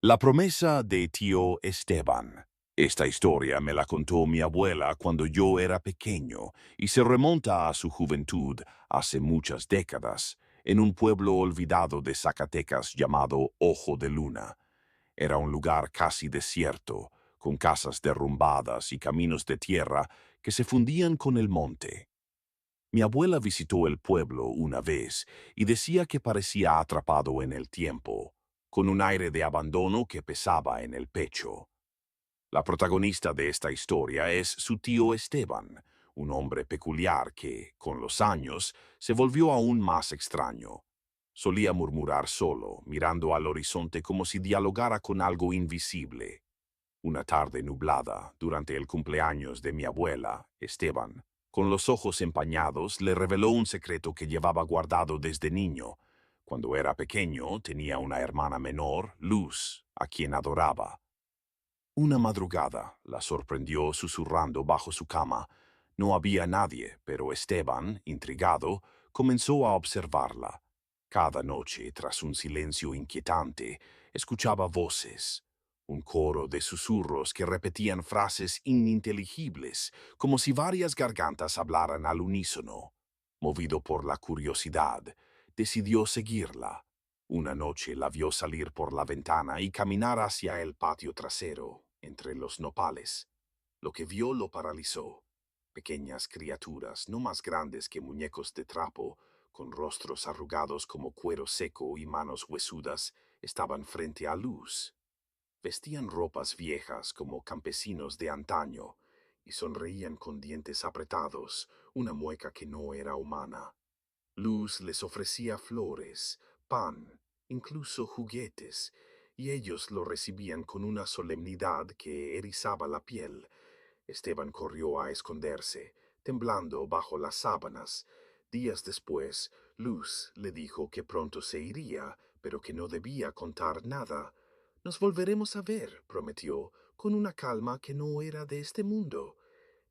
La promesa de tío Esteban. Esta historia me la contó mi abuela cuando yo era pequeño y se remonta a su juventud hace muchas décadas, en un pueblo olvidado de Zacatecas llamado Ojo de Luna. Era un lugar casi desierto, con casas derrumbadas y caminos de tierra que se fundían con el monte. Mi abuela visitó el pueblo una vez y decía que parecía atrapado en el tiempo, con un aire de abandono que pesaba en el pecho. La protagonista de esta historia es su tío Esteban, un hombre peculiar que, con los años, se volvió aún más extraño. Solía murmurar solo, mirando al horizonte como si dialogara con algo invisible. Una tarde nublada, durante el cumpleaños de mi abuela, Esteban, con los ojos empañados, le reveló un secreto que llevaba guardado desde niño. Cuando era pequeño, tenía una hermana menor, Luz, a quien adoraba. Una madrugada la sorprendió susurrando bajo su cama. No había nadie, pero Esteban, intrigado, comenzó a observarla. Cada noche, tras un silencio inquietante, escuchaba voces, un coro de susurros que repetían frases ininteligibles, como si varias gargantas hablaran al unísono. Movido por la curiosidad, decidió seguirla. Una noche la vio salir por la ventana y caminar hacia el patio trasero, entre los nopales. Lo que vio lo paralizó. Pequeñas criaturas, no más grandes que muñecos de trapo, con rostros arrugados como cuero seco y manos huesudas, estaban frente a Luz. Vestían ropas viejas como campesinos de antaño y sonreían con dientes apretados, una mueca que no era humana. Luz les ofrecía flores, pan, incluso juguetes, y ellos lo recibían con una solemnidad que erizaba la piel. Esteban corrió a esconderse, temblando bajo las sábanas. Días después, Luz le dijo que pronto se iría, pero que no debía contar nada. Nos volveremos a ver, prometió, con una calma que no era de este mundo.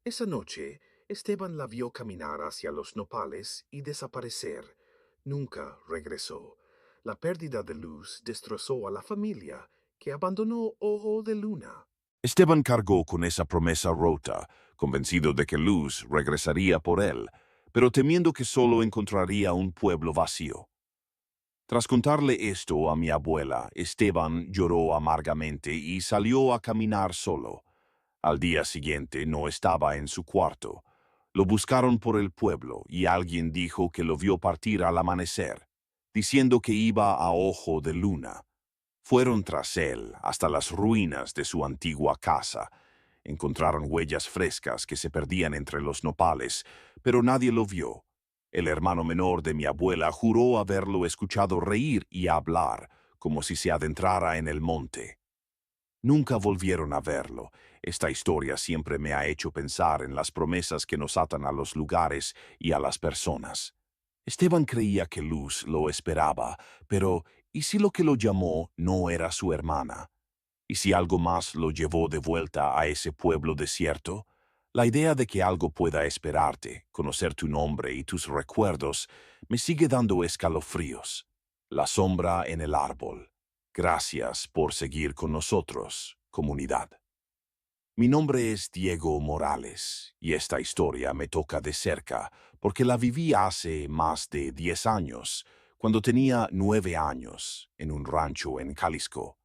Esa noche, Esteban la vio caminar hacia los nopales y desaparecer. Nunca regresó. La pérdida de Luz destrozó a la familia, que abandonó Ojo de Luna. Esteban cargó con esa promesa rota, convencido de que Luz regresaría por él, pero temiendo que solo encontraría un pueblo vacío. Tras contarle esto a mi abuela, Esteban lloró amargamente y salió a caminar solo. Al día siguiente no estaba en su cuarto. Lo buscaron por el pueblo y alguien dijo que lo vio partir al amanecer, diciendo que iba a Ojo de Luna. Fueron tras él hasta las ruinas de su antigua casa. Encontraron huellas frescas que se perdían entre los nopales, pero nadie lo vio. El hermano menor de mi abuela juró haberlo escuchado reír y hablar, como si se adentrara en el monte. Nunca volvieron a verlo. Esta historia siempre me ha hecho pensar en las promesas que nos atan a los lugares y a las personas. Esteban creía que Luz lo esperaba, pero ¿y si lo que lo llamó no era su hermana? ¿Y si algo más lo llevó de vuelta a ese pueblo desierto? La idea de que algo pueda esperarte, conocer tu nombre y tus recuerdos, me sigue dando escalofríos. La sombra en el árbol. Gracias por seguir con nosotros, comunidad. Mi nombre es Diego Morales y esta historia me toca de cerca porque la viví hace más de 10 años, cuando tenía 9 años, en un rancho en Jalisco.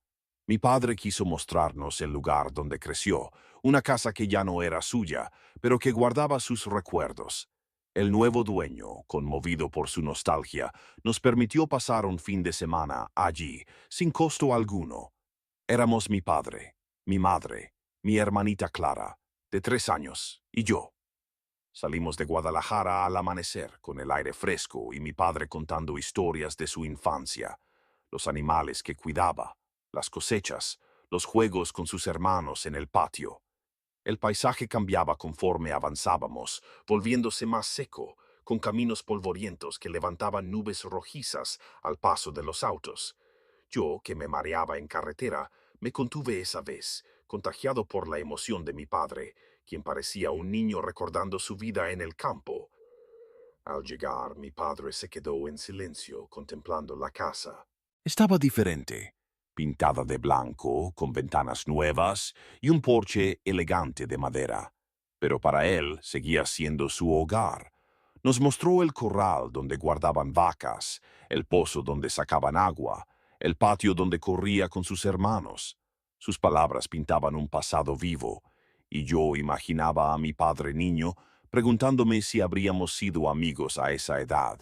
Mi padre quiso mostrarnos el lugar donde creció, una casa que ya no era suya, pero que guardaba sus recuerdos. El nuevo dueño, conmovido por su nostalgia, nos permitió pasar un fin de semana allí, sin costo alguno. Éramos mi padre, mi madre, mi hermanita Clara, de 3 años, y yo. Salimos de Guadalajara al amanecer, con el aire fresco y mi padre contando historias de su infancia, los animales que cuidaba, las cosechas, los juegos con sus hermanos en el patio. El paisaje cambiaba conforme avanzábamos, volviéndose más seco, con caminos polvorientos que levantaban nubes rojizas al paso de los autos. Yo, que me mareaba en carretera, me contuve esa vez, contagiado por la emoción de mi padre, quien parecía un niño recordando su vida en el campo. Al llegar, mi padre se quedó en silencio contemplando la casa. Estaba diferente. pintada de blanco, con ventanas nuevas y un porche elegante de madera. Pero para él seguía siendo su hogar. Nos mostró el corral donde guardaban vacas, el pozo donde sacaban agua, el patio donde corría con sus hermanos. Sus palabras pintaban un pasado vivo, y yo imaginaba a mi padre niño preguntándome si habríamos sido amigos a esa edad.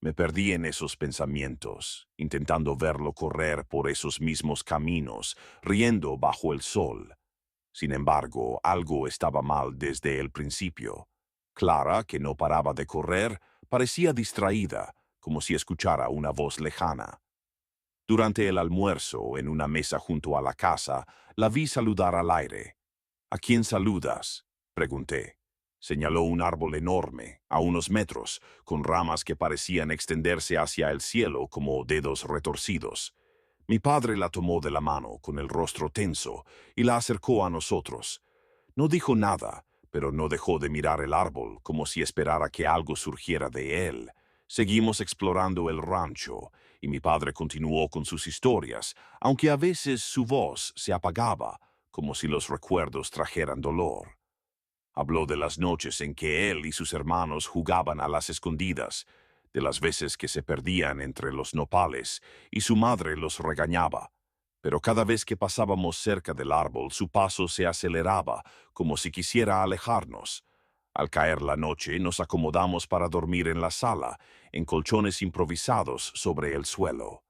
Me perdí en esos pensamientos, intentando verlo correr por esos mismos caminos, riendo bajo el sol. Sin embargo, algo estaba mal desde el principio. Clara, que no paraba de correr, parecía distraída, como si escuchara una voz lejana. Durante el almuerzo, en una mesa junto a la casa, la vi saludar al aire. ¿A quién saludas?, pregunté. Señaló un árbol enorme, a unos metros, con ramas que parecían extenderse hacia el cielo como dedos retorcidos. Mi padre la tomó de la mano, con el rostro tenso, y la acercó a nosotros. No dijo nada, pero no dejó de mirar el árbol, como si esperara que algo surgiera de él. Seguimos explorando el rancho, y mi padre continuó con sus historias, aunque a veces su voz se apagaba, como si los recuerdos trajeran dolor. Habló de las noches en que él y sus hermanos jugaban a las escondidas, de las veces que se perdían entre los nopales, y su madre los regañaba. Pero cada vez que pasábamos cerca del árbol, su paso se aceleraba, como si quisiera alejarnos. Al caer la noche, nos acomodamos para dormir en la sala, en colchones improvisados sobre el suelo.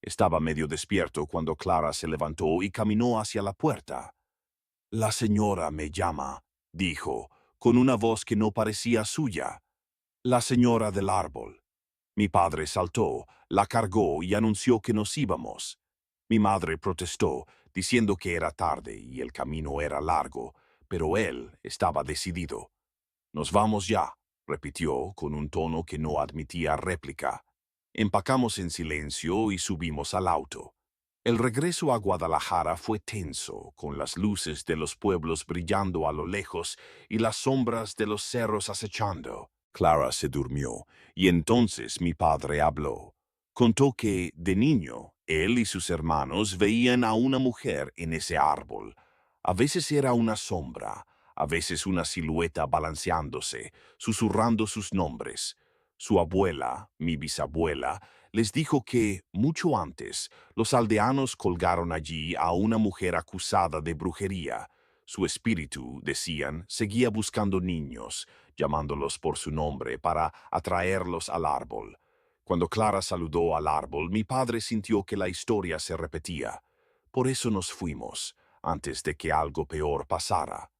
Estaba medio despierto cuando Clara se levantó y caminó hacia la puerta. «La señora me llama», dijo, con una voz que no parecía suya. «La señora del árbol». Mi padre saltó, la cargó y anunció que nos íbamos. Mi madre protestó, diciendo que era tarde y el camino era largo, pero él estaba decidido. «Nos vamos ya», repitió con un tono que no admitía réplica. Empacamos en silencio y subimos al auto. El regreso a Guadalajara fue tenso, con las luces de los pueblos brillando a lo lejos y las sombras de los cerros acechando. Clara se durmió, y entonces mi padre habló. Contó que, de niño, él y sus hermanos veían a una mujer en ese árbol. A veces era una sombra, a veces una silueta balanceándose, susurrando sus nombres. Su abuela, mi bisabuela, les dijo que, mucho antes, los aldeanos colgaron allí a una mujer acusada de brujería. Su espíritu, decían, seguía buscando niños, llamándolos por su nombre para atraerlos al árbol. Cuando Clara saludó al árbol, mi padre sintió que la historia se repetía. Por eso nos fuimos, antes de que algo peor pasara.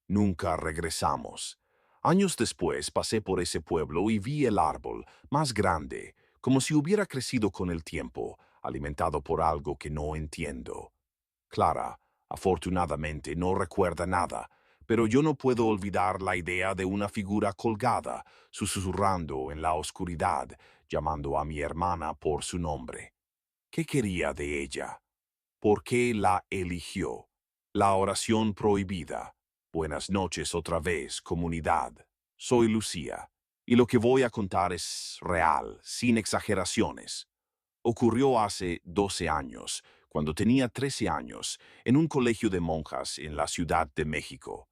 Nunca regresamos. Años después pasé por ese pueblo y vi el árbol, más grande, como si hubiera crecido con el tiempo, alimentado por algo que no entiendo. Clara, afortunadamente, no recuerda nada, pero yo no puedo olvidar la idea de una figura colgada, susurrando en la oscuridad, llamando a mi hermana por su nombre. ¿Qué quería de ella? ¿Por qué la eligió? La oración prohibida. Buenas noches otra vez, comunidad. Soy Lucía, y lo que voy a contar es real, sin exageraciones. Ocurrió hace 12 años, cuando tenía 13 años, en un colegio de monjas en la Ciudad de México.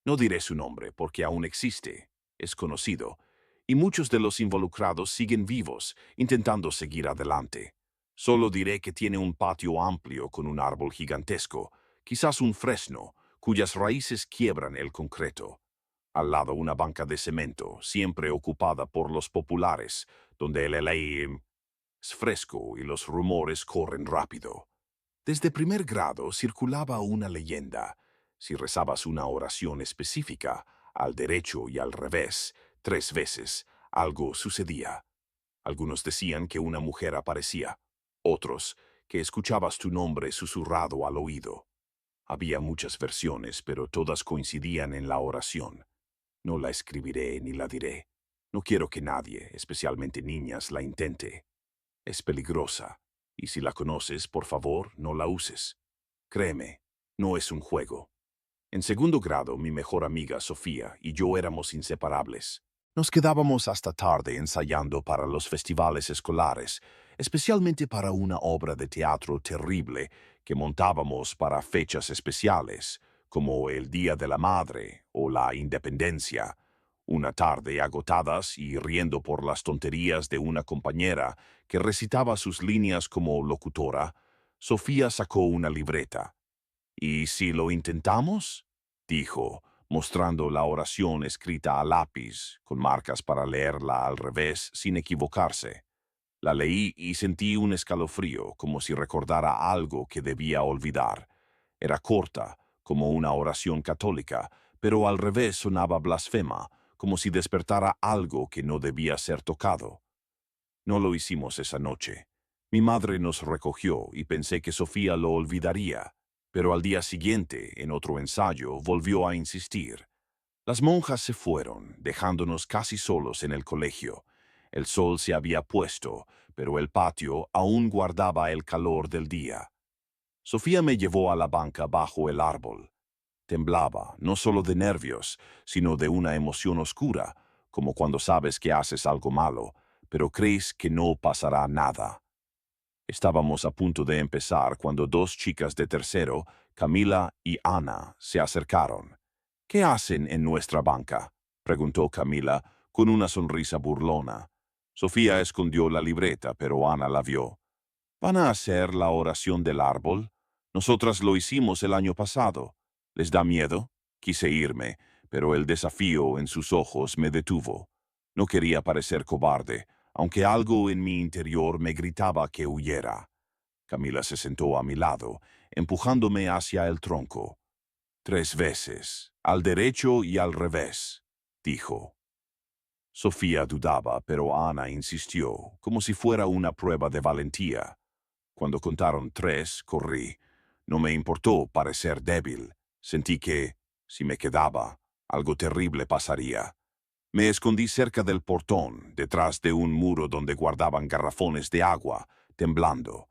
No diré su nombre porque aún existe, es conocido, y muchos de los involucrados siguen vivos, intentando seguir adelante. Solo diré que tiene un patio amplio con un árbol gigantesco, quizás un fresno, cuyas raíces quiebran el concreto. Al lado una banca de cemento, siempre ocupada por los populares, donde el aire es fresco y los rumores corren rápido. Desde primer grado circulaba una leyenda. Si rezabas una oración específica, al derecho y al revés, 3 veces, algo sucedía. Algunos decían que una mujer aparecía, otros que escuchabas tu nombre susurrado al oído. Había muchas versiones, pero todas coincidían en la oración. No la escribiré ni la diré. No quiero que nadie, especialmente niñas, la intente. Es peligrosa, y si la conoces, por favor, no la uses. Créeme, no es un juego. En segundo grado, mi mejor amiga Sofía y yo éramos inseparables. Nos quedábamos hasta tarde ensayando para los festivales escolares, especialmente para una obra de teatro terrible que montábamos para fechas especiales, como el Día de la Madre o la Independencia. Una tarde, agotadas y riendo por las tonterías de una compañera que recitaba sus líneas como locutora, Sofía sacó una libreta. ¿Y si lo intentamos? Dijo, mostrando la oración escrita a lápiz, con marcas para leerla al revés sin equivocarse. La leí y sentí un escalofrío, como si recordara algo que debía olvidar. Era corta, como una oración católica, pero al revés sonaba blasfema, como si despertara algo que no debía ser tocado. No lo hicimos esa noche. Mi madre nos recogió y pensé que Sofía lo olvidaría, pero al día siguiente, en otro ensayo, volvió a insistir. Las monjas se fueron, dejándonos casi solos en el colegio. El sol se había puesto, pero el patio aún guardaba el calor del día. Sofía me llevó a la banca bajo el árbol. Temblaba, no solo de nervios, sino de una emoción oscura, como cuando sabes que haces algo malo, pero crees que no pasará nada. Estábamos a punto de empezar cuando dos chicas de tercero, Camila y Ana, se acercaron. ¿Qué hacen en nuestra banca?, preguntó Camila con una sonrisa burlona. Sofía escondió la libreta, pero Ana la vio. ¿Van a hacer la oración del árbol? Nosotras lo hicimos el año pasado. ¿Les da miedo? Quise irme, pero el desafío en sus ojos me detuvo. No quería parecer cobarde, aunque algo en mi interior me gritaba que huyera. Camila se sentó a mi lado, empujándome hacia el tronco. 3 veces, al derecho y al revés, dijo. Sofía dudaba, pero Ana insistió, como si fuera una prueba de valentía. Cuando contaron 3, corrí. No me importó parecer débil. Sentí que, si me quedaba, algo terrible pasaría. Me escondí cerca del portón, detrás de un muro donde guardaban garrafones de agua, temblando.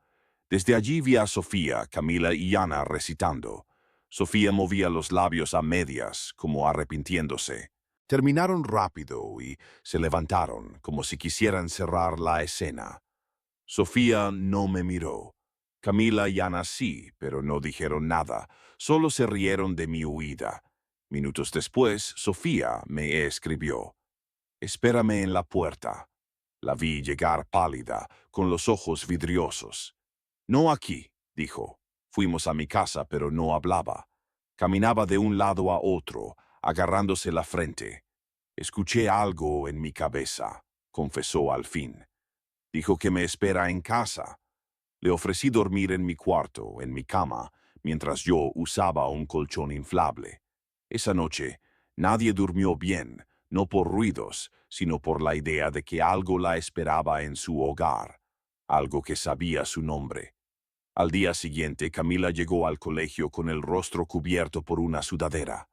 Desde allí vi a Sofía, Camila y Ana recitando. Sofía movía los labios a medias, como arrepintiéndose. Terminaron rápido y se levantaron, como si quisieran cerrar la escena. Sofía no me miró. Camila y Ana sí, pero no dijeron nada, solo se rieron de mi huida. Minutos después, Sofía me escribió: «Espérame en la puerta». La vi llegar pálida, con los ojos vidriosos. «No aquí», dijo. Fuimos a mi casa, pero no hablaba. Caminaba de un lado a otro, agarrándose la frente. «Escuché algo en mi cabeza», confesó al fin. Dijo que me espera en casa. Le ofrecí dormir en mi cuarto, en mi cama, mientras yo usaba un colchón inflable. Esa noche, nadie durmió bien, no por ruidos, sino por la idea de que algo la esperaba en su hogar, algo que sabía su nombre. Al día siguiente, Camila llegó al colegio con el rostro cubierto por una sudadera.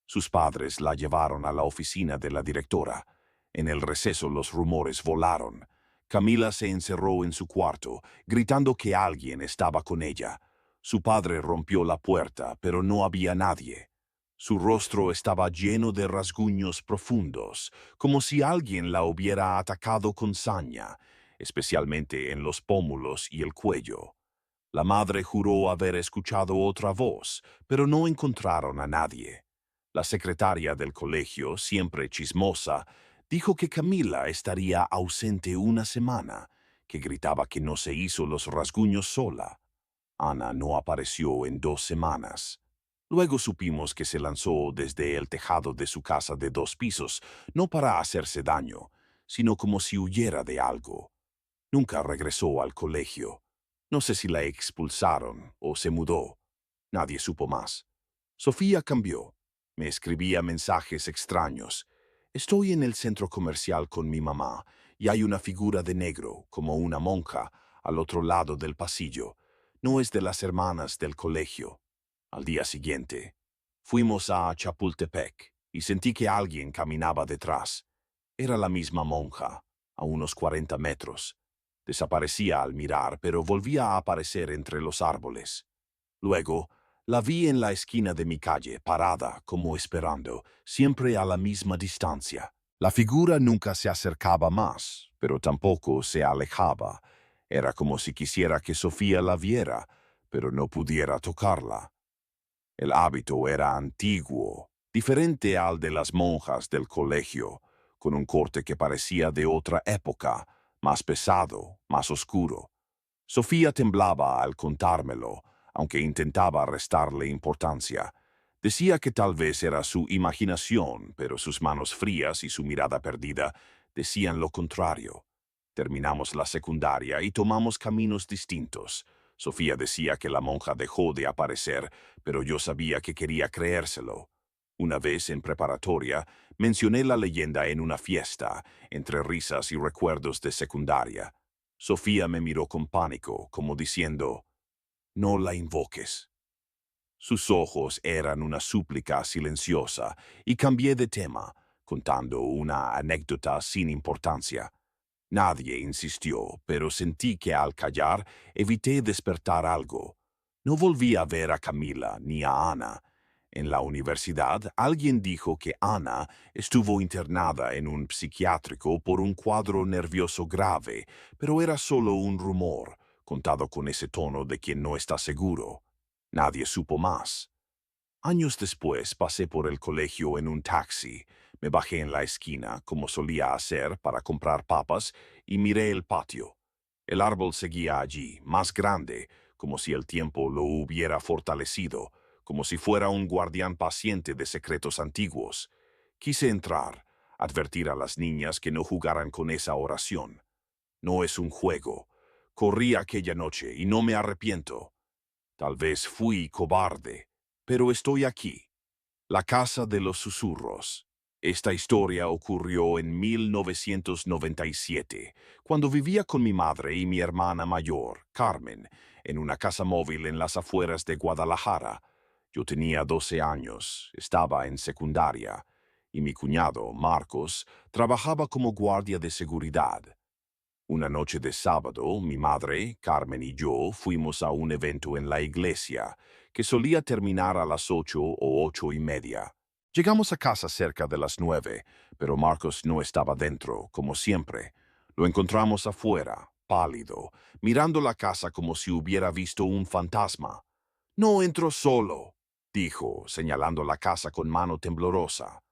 Sus padres la llevaron a la oficina de la directora. En el receso los rumores volaron. Camila se encerró en su cuarto, gritando que alguien estaba con ella. Su padre rompió la puerta, pero no había nadie. Su rostro estaba lleno de rasguños profundos, como si alguien la hubiera atacado con saña, especialmente en los pómulos y el cuello. La madre juró haber escuchado otra voz, pero no encontraron a nadie. La secretaria del colegio, siempre chismosa, dijo que Camila estaría ausente una semana, que gritaba que no se hizo los rasguños sola. Ana no apareció en 2 semanas. Luego supimos que se lanzó desde el tejado de su casa de 2 pisos, no para hacerse daño, sino como si huyera de algo. Nunca regresó al colegio. No sé si la expulsaron o se mudó. Nadie supo más. Sofía cambió. Me escribía mensajes extraños. Estoy en el centro comercial con mi mamá y hay una figura de negro, como una monja, al otro lado del pasillo. No es de las hermanas del colegio. Al día siguiente, fuimos a Chapultepec y sentí que alguien caminaba detrás. Era la misma monja, a unos 40 metros. Desaparecía al mirar, pero volvía a aparecer entre los árboles. Luego, la vi en la esquina de mi calle, parada, como esperando, siempre a la misma distancia. La figura nunca se acercaba más, pero tampoco se alejaba. Era como si quisiera que Sofía la viera, pero no pudiera tocarla. El hábito era antiguo, diferente al de las monjas del colegio, con un corte que parecía de otra época, más pesado, más oscuro. Sofía temblaba al contármelo, aunque intentaba restarle importancia. Decía que tal vez era su imaginación, pero sus manos frías y su mirada perdida decían lo contrario. Terminamos la secundaria y tomamos caminos distintos. Sofía decía que la monja dejó de aparecer, pero yo sabía que quería creérselo. Una vez en preparatoria, mencioné la leyenda en una fiesta, entre risas y recuerdos de secundaria. Sofía me miró con pánico, como diciendo, «No la invoques». Sus ojos eran una súplica silenciosa, y cambié de tema, contando una anécdota sin importancia. Nadie insistió, pero sentí que al callar evité despertar algo. No volví a ver a Camila ni a Ana. En la universidad, alguien dijo que Ana estuvo internada en un psiquiátrico por un cuadro nervioso grave, pero era solo un rumor, contado con ese tono de quien no está seguro. Nadie supo más. Años después pasé por el colegio en un taxi. Me bajé en la esquina, como solía hacer, para comprar papas, y miré el patio. El árbol seguía allí, más grande, como si el tiempo lo hubiera fortalecido, como si fuera un guardián paciente de secretos antiguos. Quise entrar, advertir a las niñas que no jugaran con esa oración. No es un juego. Corrí aquella noche y no me arrepiento. Tal vez fui cobarde, pero estoy aquí. La Casa de los Susurros. Esta historia ocurrió en 1997, cuando vivía con mi madre y mi hermana mayor, Carmen, en una casa móvil en las afueras de Guadalajara. Yo tenía 12 años, estaba en secundaria, y mi cuñado, Marcos, trabajaba como guardia de seguridad. Una noche de sábado, mi madre, Carmen y yo fuimos a un evento en la iglesia, que solía terminar a las 8 o 8:30. Llegamos a casa cerca de las 9, pero Marcos no estaba dentro, como siempre. Lo encontramos afuera, pálido, mirando la casa como si hubiera visto un fantasma. «No entró solo», dijo, señalando la casa con mano temblorosa.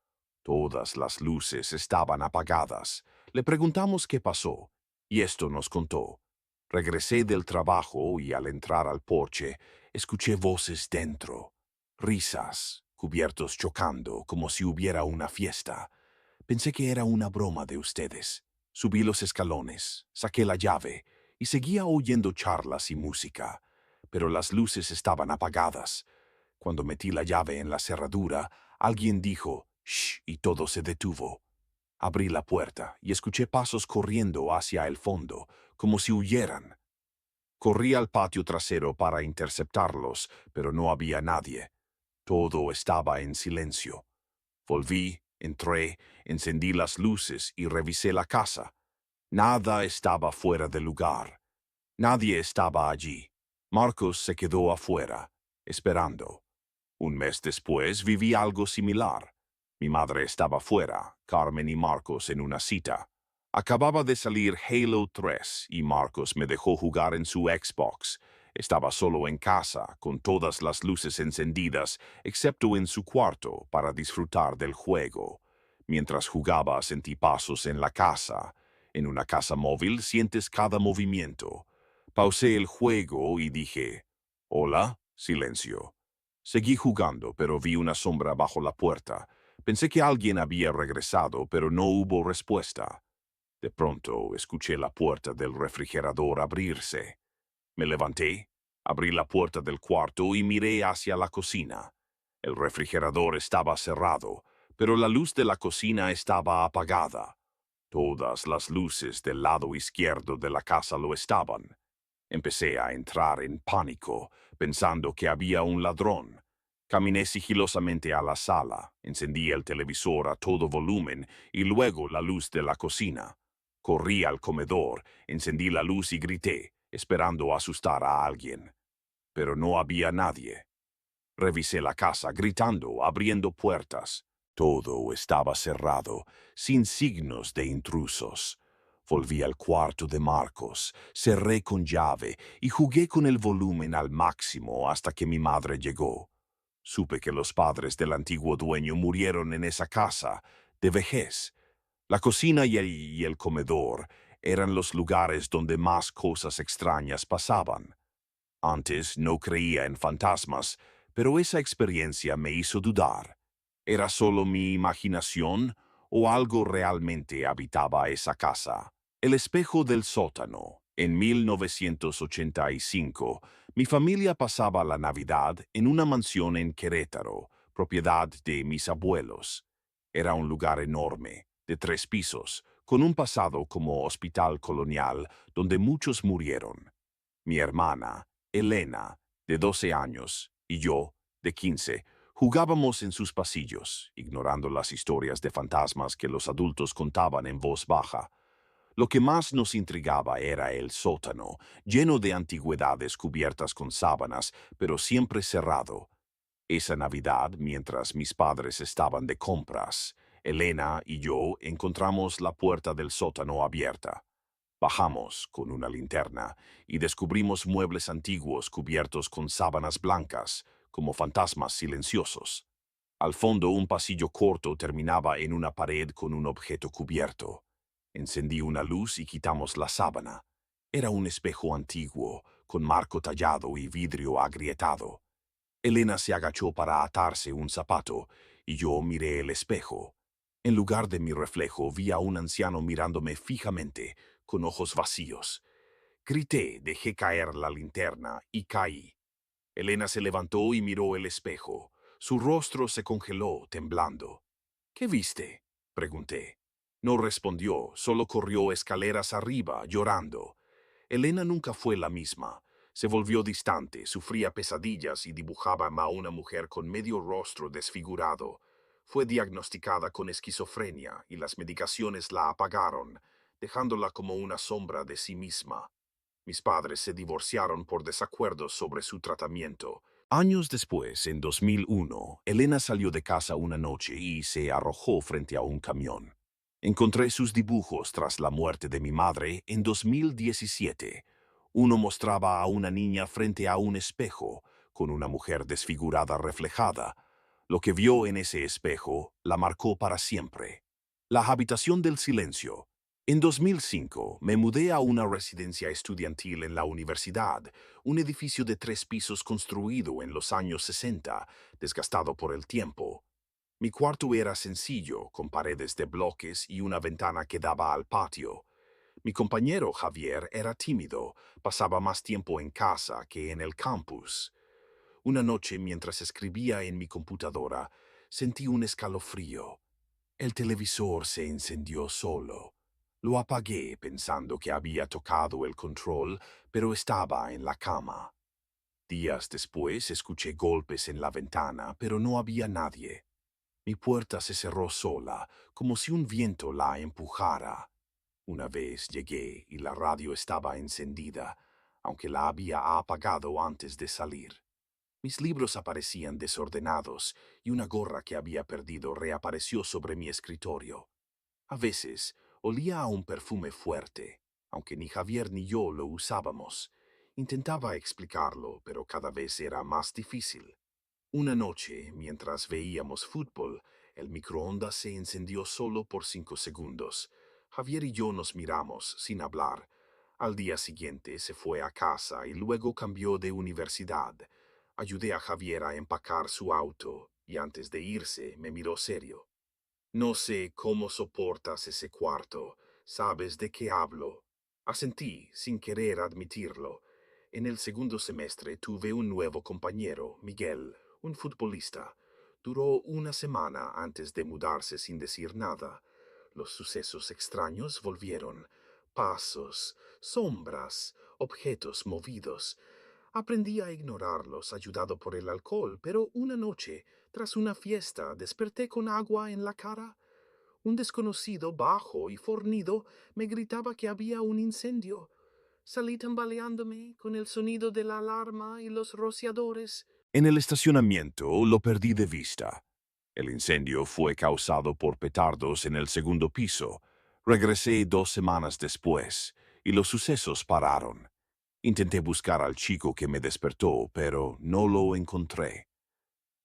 Todas las luces estaban apagadas. Le preguntamos qué pasó, y esto nos contó. Regresé del trabajo y al entrar al porche, escuché voces dentro. Risas, cubiertos chocando, como si hubiera una fiesta. Pensé que era una broma de ustedes. Subí los escalones, saqué la llave y seguía oyendo charlas y música. Pero las luces estaban apagadas. Cuando metí la llave en la cerradura, alguien dijo «shh» y todo se detuvo. Abrí la puerta y escuché pasos corriendo hacia el fondo, como si huyeran. Corrí al patio trasero para interceptarlos, pero no había nadie. Todo estaba en silencio. Volví, entré, encendí las luces y revisé la casa. Nada estaba fuera de lugar. Nadie estaba allí. Marcos se quedó afuera, esperando. Un mes después viví algo similar. Mi madre estaba fuera, Carmen y Marcos en una cita. Acababa de salir Halo 3 y Marcos me dejó jugar en su Xbox. Estaba solo en casa, con todas las luces encendidas, excepto en su cuarto, para disfrutar del juego. Mientras jugaba sentí pasos en la casa. En una casa móvil sientes cada movimiento. Pausé el juego y dije, «Hola», silencio. Seguí jugando, pero vi una sombra bajo la puerta. Pensé que alguien había regresado, pero no hubo respuesta. De pronto escuché la puerta del refrigerador abrirse. Me levanté, abrí la puerta del cuarto y miré hacia la cocina. El refrigerador estaba cerrado, pero la luz de la cocina estaba apagada. Todas las luces del lado izquierdo de la casa lo estaban. Empecé a entrar en pánico, pensando que había un ladrón. Caminé sigilosamente a la sala, encendí el televisor a todo volumen y luego la luz de la cocina. Corrí al comedor, encendí la luz y grité, esperando asustar a alguien. Pero no había nadie. Revisé la casa, gritando, abriendo puertas. Todo estaba cerrado, sin signos de intrusos. Volví al cuarto de Marcos, cerré con llave y jugué con el volumen al máximo hasta que mi madre llegó. Supe que los padres del antiguo dueño murieron en esa casa, de vejez. La cocina y el comedor eran los lugares donde más cosas extrañas pasaban. Antes no creía en fantasmas, pero esa experiencia me hizo dudar. ¿Era solo mi imaginación o algo realmente habitaba esa casa? El espejo del sótano. En 1985, mi familia pasaba la Navidad en una mansión en Querétaro, propiedad de mis abuelos. Era un lugar enorme, de 3 pisos, con un pasado como hospital colonial donde muchos murieron. Mi hermana, Elena, de 12 años, y yo, de 15, jugábamos en sus pasillos, ignorando las historias de fantasmas que los adultos contaban en voz baja. Lo que más nos intrigaba era el sótano, lleno de antigüedades cubiertas con sábanas, pero siempre cerrado. Esa Navidad, mientras mis padres estaban de compras, Elena y yo encontramos la puerta del sótano abierta. Bajamos con una linterna y descubrimos muebles antiguos cubiertos con sábanas blancas, como fantasmas silenciosos. Al fondo, un pasillo corto terminaba en una pared con un objeto cubierto. Encendí una luz y quitamos la sábana. Era un espejo antiguo, con marco tallado y vidrio agrietado. Elena se agachó para atarse un zapato y yo miré el espejo. En lugar de mi reflejo, vi a un anciano mirándome fijamente, con ojos vacíos. Grité, dejé caer la linterna y caí. Elena se levantó y miró el espejo. Su rostro se congeló, temblando. ¿Qué viste?, pregunté. No respondió, solo corrió escaleras arriba, llorando. Elena nunca fue la misma. Se volvió distante, sufría pesadillas y dibujaba a una mujer con medio rostro desfigurado. Fue diagnosticada con esquizofrenia y las medicaciones la apagaron, dejándola como una sombra de sí misma. Mis padres se divorciaron por desacuerdos sobre su tratamiento. Años después, en 2001, Elena salió de casa una noche y se arrojó frente a un camión. Encontré sus dibujos tras la muerte de mi madre en 2017. Uno mostraba a una niña frente a un espejo, con una mujer desfigurada reflejada. Lo que vio en ese espejo la marcó para siempre. La habitación del silencio. En 2005 me mudé a una residencia estudiantil en la universidad, un edificio de 3 pisos construido en los años 60, desgastado por el tiempo. Mi cuarto era sencillo, con paredes de bloques y una ventana que daba al patio. Mi compañero Javier era tímido, pasaba más tiempo en casa que en el campus. Una noche, mientras escribía en mi computadora, sentí un escalofrío. El televisor se encendió solo. Lo apagué pensando que había tocado el control, pero estaba en la cama. Días después escuché golpes en la ventana, pero no había nadie. Mi puerta se cerró sola, como si un viento la empujara. Una vez llegué y la radio estaba encendida, aunque la había apagado antes de salir. Mis libros aparecían desordenados y una gorra que había perdido reapareció sobre mi escritorio. A veces olía a un perfume fuerte, aunque ni Javier ni yo lo usábamos. Intentaba explicarlo, pero cada vez era más difícil. Una noche, mientras veíamos fútbol, el microondas se encendió solo por 5 segundos. Javier y yo nos miramos, sin hablar. Al día siguiente se fue a casa y luego cambió de universidad. Ayudé a Javier a empacar su auto y antes de irse me miró serio. No sé cómo soportas ese cuarto. ¿Sabes de qué hablo? Asentí, sin querer admitirlo. En el segundo semestre tuve un nuevo compañero, Miguel, un futbolista. Duró una semana antes de mudarse sin decir nada. Los sucesos extraños volvieron. Pasos, sombras, objetos movidos. Aprendí a ignorarlos, ayudado por el alcohol, pero una noche, tras una fiesta, desperté con agua en la cara. Un desconocido, bajo y fornido, me gritaba que había un incendio. Salí tambaleándome con el sonido de la alarma y los rociadores. En el estacionamiento lo perdí de vista. El incendio fue causado por petardos en el segundo piso. Regresé 2 semanas después y los sucesos pararon. Intenté buscar al chico que me despertó, pero no lo encontré.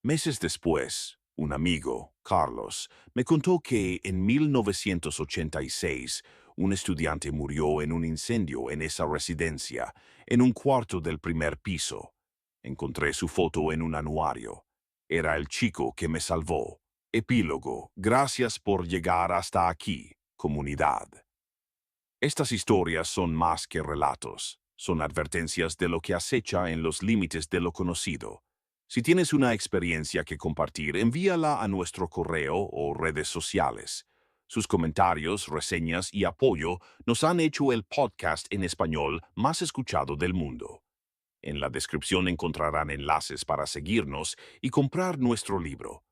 Meses después, un amigo, Carlos, me contó que en 1986 un estudiante murió en un incendio en esa residencia, en un cuarto del primer piso. Encontré su foto en un anuario. Era el chico que me salvó. Epílogo. Gracias por llegar hasta aquí, comunidad. Estas historias son más que relatos, son advertencias de lo que acecha en los límites de lo conocido. Si tienes una experiencia que compartir, envíala a nuestro correo o redes sociales. Sus comentarios, reseñas y apoyo nos han hecho el podcast en español más escuchado del mundo. En la descripción encontrarán enlaces para seguirnos y comprar nuestro libro.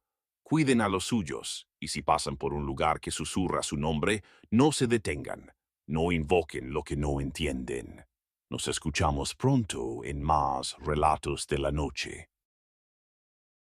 Cuiden a los suyos, y si pasan por un lugar que susurra su nombre, no se detengan. No invoquen lo que no entienden. Nos escuchamos pronto en más Relatos de la Noche.